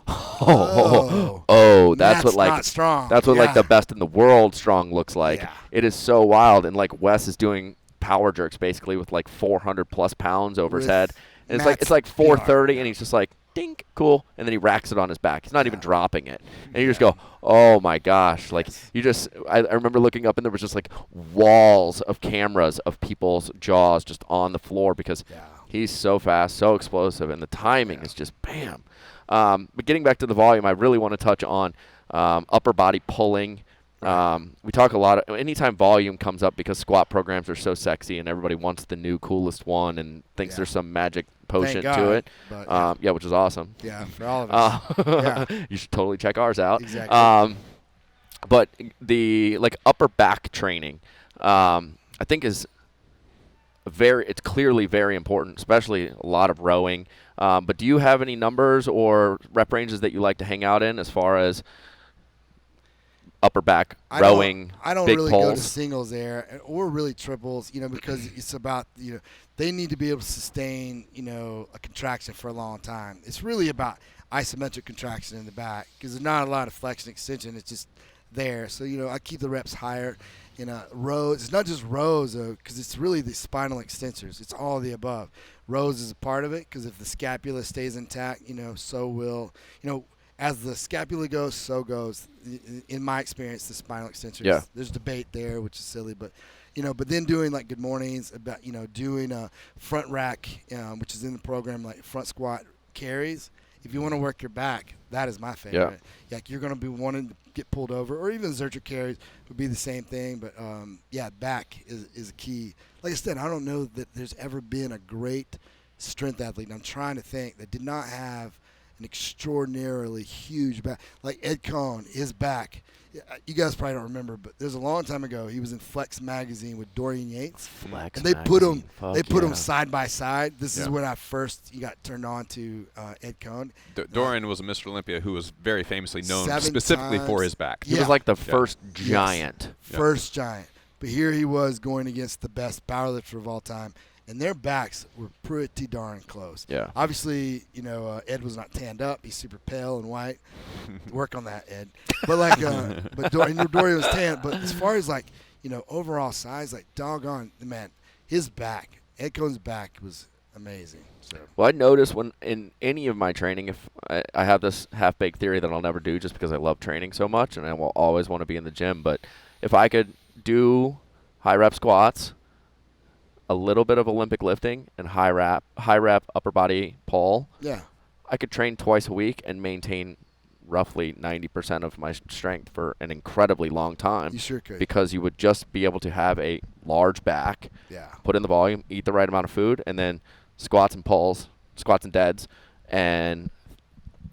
oh, that's what not strong. That's what like the best in the world strong looks like. Yeah. It is so wild, and like Wes is doing power jerks basically with like 400 plus pounds over his head, and it's like 430, and he's just like dink, cool, and then he racks it on his back. He's not even dropping it, and you just go, oh my gosh, like you just. I remember looking up, and there was just like walls of cameras of people's jaws just on the floor because he's so fast, so explosive, and the timing is just bam. But getting back to the volume, I really want to touch on upper body pulling. We talk a lot anytime volume comes up because squat programs are so sexy and everybody wants the new coolest one and thinks there's some magic potion to it. But, which is awesome. Yeah, for all of us. You should totally check ours out. Exactly. But the like upper back training, I think it's clearly very important, especially a lot of rowing. But do you have any numbers or rep ranges that you like to hang out in as far as upper back rowing, I don't big really pulls? go to singles there or really triples, because it's about, they need to be able to sustain, a contraction for a long time. It's really about isometric contraction in the back because there's not a lot of flexion extension. It's just there. So, I keep the reps higher. Rows. It's not just rows, because it's really the spinal extensors. It's all of the above. Rows is a part of it because if the scapula stays intact, so will, as the scapula goes, so goes, in my experience, the spinal extensors. Yeah. There's debate there, which is silly, but, but then doing like good mornings, about, doing a front rack, which is in the program, like front squat carries. If you want to work your back, that is my favorite. Yeah. Like you're going to be wanting to get pulled over, or even Zercher carries would be the same thing. But, back is key. Like I said, I don't know that there's ever been a great strength athlete, and I'm trying to think, that did not have an extraordinarily huge back. Like Ed Cohn, his back. You guys probably don't remember, but there's a long time ago. He was in Flex magazine with Dorian Yates. Flex and they magazine. put them side by side. This is when I first got turned on to Ed Cohn. Dorian was a Mr. Olympia who was very famously known 7 specifically times. for his back. He was like the first giant. First giant. But here he was going against the best powerlifter of all time. And their backs were pretty darn close. Yeah. Obviously, Ed was not tanned up. He's super pale and white. Work on that, Ed. But like, Dorian was tanned. But as far as like, overall size, like doggone, man, his back, Ed Cohn's back was amazing. So. Well, I notice when in any of my training, if I have this half-baked theory that I'll never do just because I love training so much and I will always want to be in the gym. But if I could do high rep squats, a little bit of Olympic lifting, and high rep upper body pull, I could train twice a week and maintain roughly 90% of my strength for an incredibly long time. You sure could. Because you would just be able to have a large back, put in the volume, eat the right amount of food, and then squats and pulls, squats and deads, and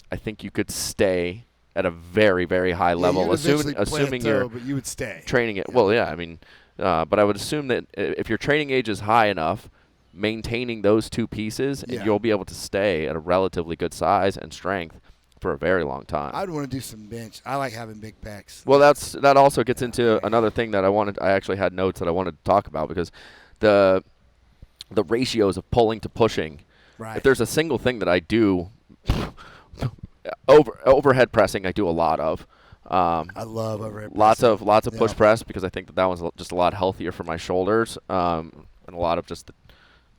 I think you could stay at a very, very high level, assuming you're but you would stay. Training it. Well, I mean, but I would assume that if your training age is high enough, maintaining those two pieces, and you'll be able to stay at a relatively good size and strength for a very long time. I'd want to do some bench. I like having big pecs. Well, that also gets into another thing that I actually had notes that I wanted to talk about, because the ratios of pulling to pushing. Right. If there's a single thing that I do, overhead pressing, I do a lot of. I love overhead pressing. Lots of Yeah. push press, because I think that one's just a lot healthier for my shoulders, and a lot of just the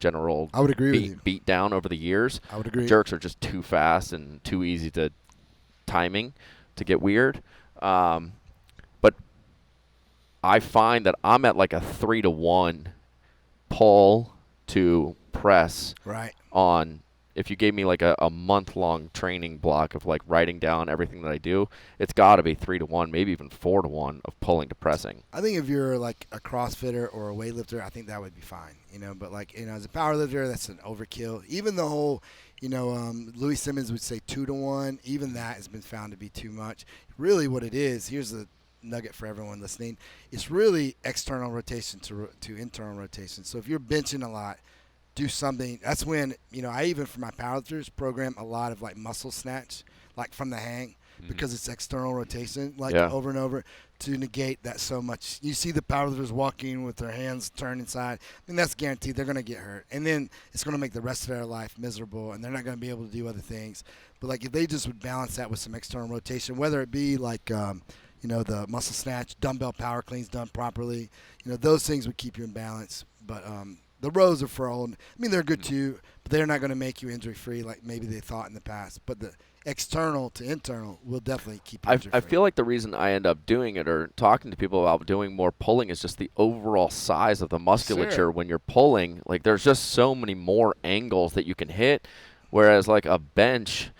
general I would agree with you. beat down over the years. I would agree. Jerks are just too fast and too easy to timing to get weird. But I find that I'm at like a 3-to-1 pull to press on. If you gave me like a month-long training block of like writing down everything that I do, it's got to be 3-to-1, maybe even 4-to-1 of pulling to pressing. I think if you're like a CrossFitter or a weightlifter, I think that would be fine. But like as a powerlifter, that's an overkill. Even the whole, Louis Simmons would say 2-to-1. Even that has been found to be too much. Really, what it is, here's the nugget for everyone listening: it's really external rotation to internal rotation. So if you're benching a lot, do something. That's when, I even for my powerlifters program a lot of like muscle snatch, like from the hang, because it's external rotation, like Yeah. over and over, to negate that so much. You see the powerlifters walking with their hands turned inside. I mean, that's guaranteed. They're going to get hurt. And then it's going to make the rest of their life miserable, and they're not going to be able to do other things. But, like, if they just would balance that with some external rotation, whether it be like, the muscle snatch, dumbbell power cleans done properly, those things would keep you in balance. But the rows are for all. I mean, they're good too, but they're not going to make you injury-free like maybe they thought in the past. But the external to internal will definitely keep you injury-free. I feel like the reason I end up doing it or talking to people about doing more pulling is just the overall size of the musculature. Sure. When you're pulling. Like, there's just so many more angles that you can hit, whereas like a bench,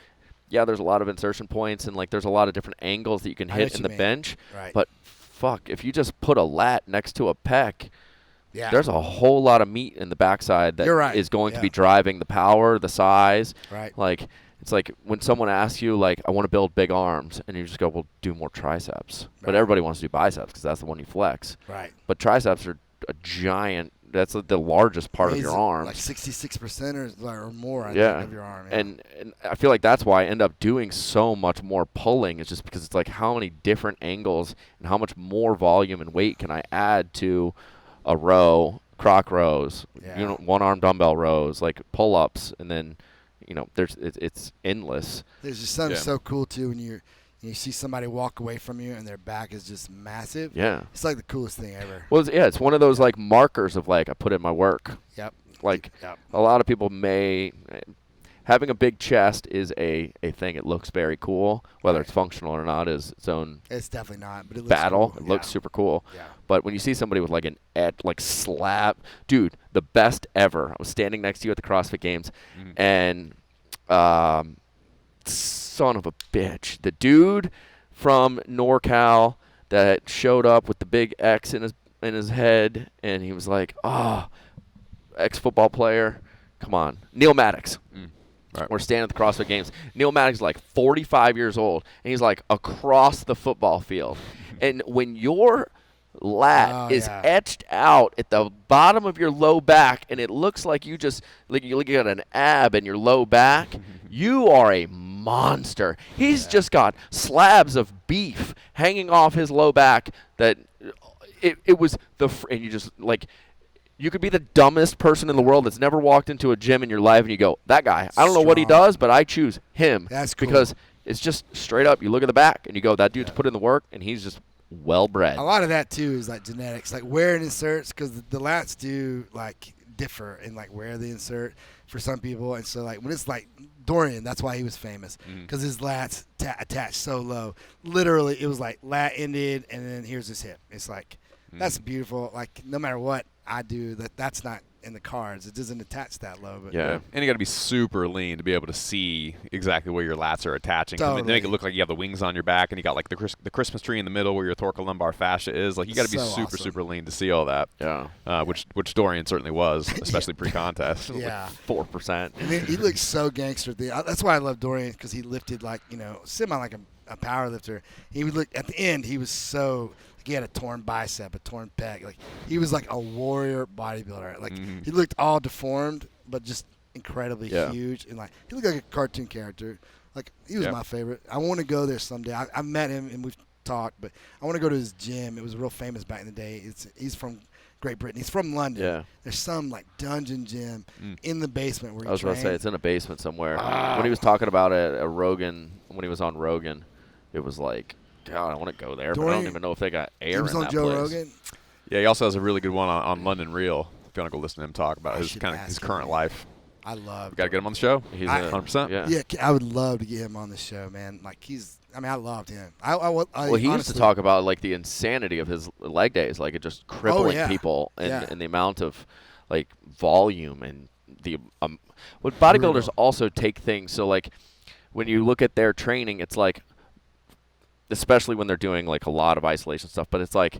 yeah, there's a lot of insertion points and like there's a lot of different angles that you can I know hit what in you the mean. bench. Right. But fuck, if you just put a lat next to a pec, Yeah. there's a whole lot of meat in the backside that You're right. is going to Yeah. be driving the power, the size. Right. Like, it's like when someone asks you, like, I want to build big arms, and you just go, well, do more triceps. But Right. everybody wants to do biceps because that's the one you flex. Right. But triceps are a giant, that's the largest part of your arms. Like 66% or more, I Yeah. think, of your arm. Yeah. And I feel like that's why I end up doing so much more pulling, is just because it's like how many different angles and how much more volume and weight can I add to a row, croc rows, Yeah. one-arm dumbbell rows, like pull-ups, and then, it's endless. There's just something Yeah. so cool, too, when you see somebody walk away from you and their back is just massive. Yeah. It's like the coolest thing ever. Well, it's one of those like markers of like I put in my work. Yep. Like Yep. a lot of people having a big chest is a thing. It looks very cool. Whether it's functional or not is its own It's definitely not, but it looks battle. cool. It looks super cool. Yeah. But when you see somebody with like like slab, dude, the best ever. I was standing next to you at the CrossFit Games, and son of a bitch, the dude from NorCal that showed up with the big X in his head, and he was like, ex-football player. Come on, Neil Maddox. Right. We're standing at the CrossFit Games. Neil Maddox is like 45 years old, and he's like across the football field. And when your lat is yeah. etched out at the bottom of your low back, and it looks like you look at an ab in your low back, you are a monster. He's just got slabs of beef hanging off his low back that it was and you just like. You could be the dumbest person in the world that's never walked into a gym in your life, and you go, that guy, I don't know what he Strong. does, but I choose him. That's cool. Because it's just straight up, you look at the back, and you go, that dude's put in the work, and he's just well-bred. A lot of that, too, is like genetics. Like wearing inserts, because the lats do like differ in like where they insert for some people. And so like when it's like Dorian, that's why he was famous, because his lats attached so low. Literally, it was like lat ended, and then here's his hip. It's like, that's beautiful. Like no matter what I do, that's not in the cards. It doesn't attach that low. But Yeah. And you got to be super lean to be able to see exactly where your lats are attaching. 'Cause Totally. They make it look like you have the wings on your back, and you got like the Christmas tree in the middle where your thoracolumbar fascia is. Like you got to be So super awesome. super lean to see all that. Yeah. Which Dorian certainly was, especially pre-contest. Yeah. 4%. And then he looked so gangster. That's why I love Dorian, because he lifted like, semi like a power lifter. He would look at the end. He was so like he had a torn bicep, a torn pec. Like he was like a warrior bodybuilder. Like he looked all deformed, but just incredibly huge, and like he looked like a cartoon character. Like he was my favorite. I want to go there someday. I met him and we've talked, but I want to go to his gym. It was real famous back in the day. He's from Great Britain. He's from London. Yeah. There's some like dungeon gym in the basement where he I was about to say, trained. it's in a basement somewhere. When he was talking about it at Rogan, when he was on Rogan, it was like, God, I want to go there, but I don't Dorian- even know if they got air He was in on that Joe place. Rogan. Yeah, he also has a really good one on London Real. If you want to go listen to him talk about I his should kind of ask his him. current life, I love. got to get him on the show. He's 100%. Yeah. Yeah, I would love to get him on the show, man. Like I loved him. Well, He used to talk about like the insanity of his leg days, like it just crippling yeah. people, and, Yeah. and the amount of like volume and the what bodybuilders Brutal. also take things. So like when you look at their training, it's like, especially when they're doing like a lot of isolation stuff, but it's like,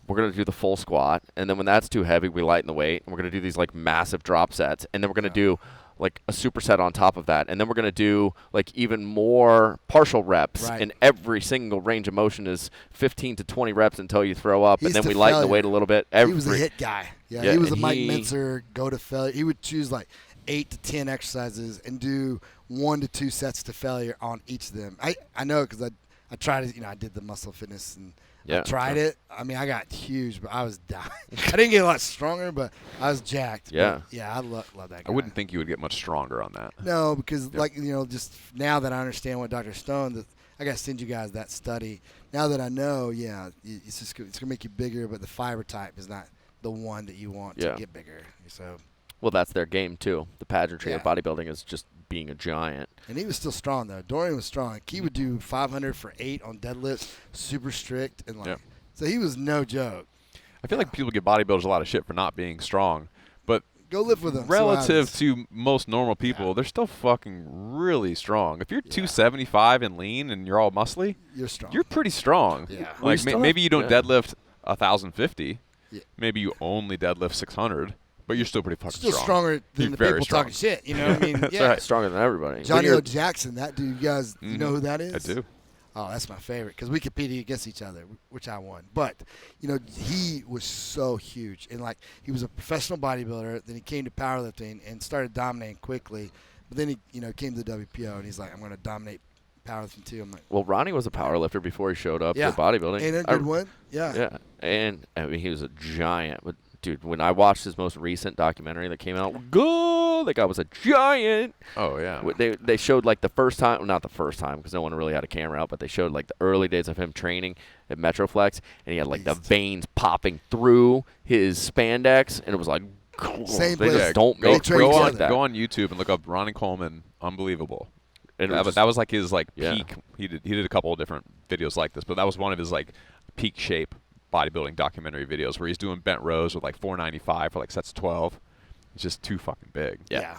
we're going to do the full squat, and then when that's too heavy, we lighten the weight, and we're going to do these like massive drop sets, and then we're going to do like a superset on top of that, and then we're going to do like even more partial reps, Right. and every single range of motion is 15 to 20 reps until you throw up, He's and then to we lighten the failure. weight a little bit. He was a hit guy. Yeah, Yeah, he was a and Mike he- Mincer go to failure. He would choose like 8 to 10 exercises and do 1 to 2 sets to failure on each of them. I know because I tried it. I did the muscle fitness and I tried it. I mean, I got huge, but I was dying. I didn't get a lot stronger, but I was jacked. Yeah. But yeah, I love that guy. I wouldn't think you would get much stronger on that. No, because just now that I understand what Dr. Stone, I got to send you guys that study. Now that I know, it's going to make you bigger, but the fiber type is not the one that you want to get bigger. So. Well, that's their game, too. The pageantry of bodybuilding is just being a giant. And he was still strong, though. Dorian was strong. He would do 500 for 8 on deadlifts, super strict. And so he was no joke. I feel like people give bodybuilders a lot of shit for not being strong. But go lift with them. Relative to most normal people, they're still fucking really strong. If you're 275 and lean and you're all muscly, you're strong. You're pretty strong. Yeah. Like maybe you don't deadlift 1,050. Yeah. Maybe you only deadlift 600. But you're still pretty fucking still strong. Stronger than the people talking shit. You know what I mean? That's right. Stronger than everybody. Johnny O. Jackson, that dude, you guys, you know who that is? I do. Oh, that's my favorite because we competed against each other, which I won. But, he was so huge. And, he was a professional bodybuilder. Then he came to powerlifting and started dominating quickly. But then he, came to the WPO, and he's like, I'm going to dominate powerlifting too. I'm like, well, Ronnie was a powerlifter before he showed up to bodybuilding. And a good one. Yeah. Yeah. And, I mean, he was a giant. But, dude, when I watched his most recent documentary that came out, that guy was a giant. Oh, yeah. They showed, the first time, well, not the first time because no one really had a camera out, but they showed, the early days of him training at Metroflex, and he had, the veins popping through his spandex, and it was like, same they place. just don't Go make train like that. Go on YouTube and look up Ronnie Coleman. Unbelievable. And that was his peak. He did a couple of different videos like this, but that was one of his peak shape bodybuilding documentary videos where he's doing bent rows with 495 for sets of 12. It's just too fucking big. Yeah.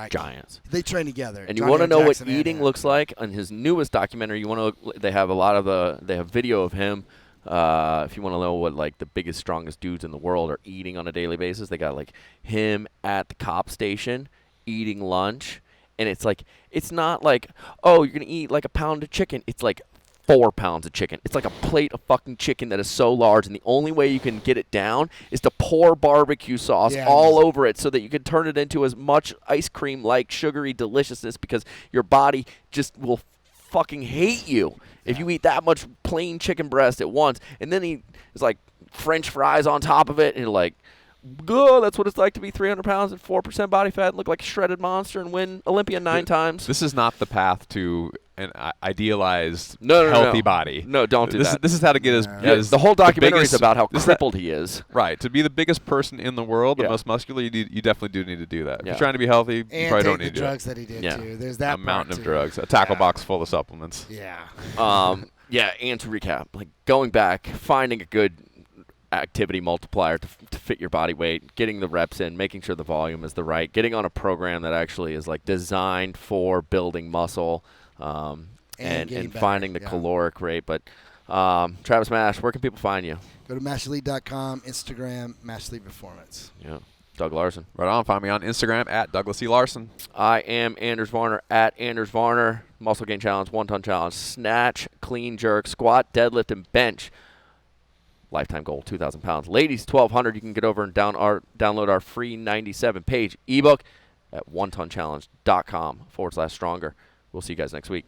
Giants. They train together. And you want to know what eating looks like? On his newest documentary, they have they have video of him. If you want to know what the biggest, strongest dudes in the world are eating on a daily basis, they got him at the cop station eating lunch. And it's not oh, you're going to eat a pound of chicken. It's 4 pounds of chicken. It's like a plate of fucking chicken that is so large, and the only way you can get it down is to pour barbecue sauce all over it so that you can turn it into as much ice cream-like sugary deliciousness because your body just will fucking hate you if you eat that much plain chicken breast at once. And then he is French fries on top of it, and you're that's what it's like to be 300 pounds and 4% body fat and look like a shredded monster and win Olympia 9 times. This is not the path to an idealized healthy body. No, don't do that. This is how to get the whole documentary is about how crippled he is. Right. To be the biggest person in the world, the most muscular, you definitely do need to do that. If you're trying to be healthy, you probably don't need to do the drugs that he did too. There's that a mountain of drugs. A tackle box full of supplements. Yeah. And to recap, going back, finding a good activity multiplier to fit your body weight, getting the reps in, making sure the volume is getting on a program that actually is designed for building muscle, and finding the caloric rate. But Travis Mash, where can people find you? Go to mashelite.com, Instagram, Mashelite Performance. Yeah. Doug Larson. Right on. Find me on Instagram at Douglas E. Larson. I am Anders Varner at Anders Varner. Muscle Gain Challenge, 1-ton challenge, snatch, clean jerk, squat, deadlift, and bench. Lifetime goal, 2,000 pounds. Ladies, 1,200. You can get over and download our free 97-page ebook at onetonchallenge.com/stronger. We'll see you guys next week.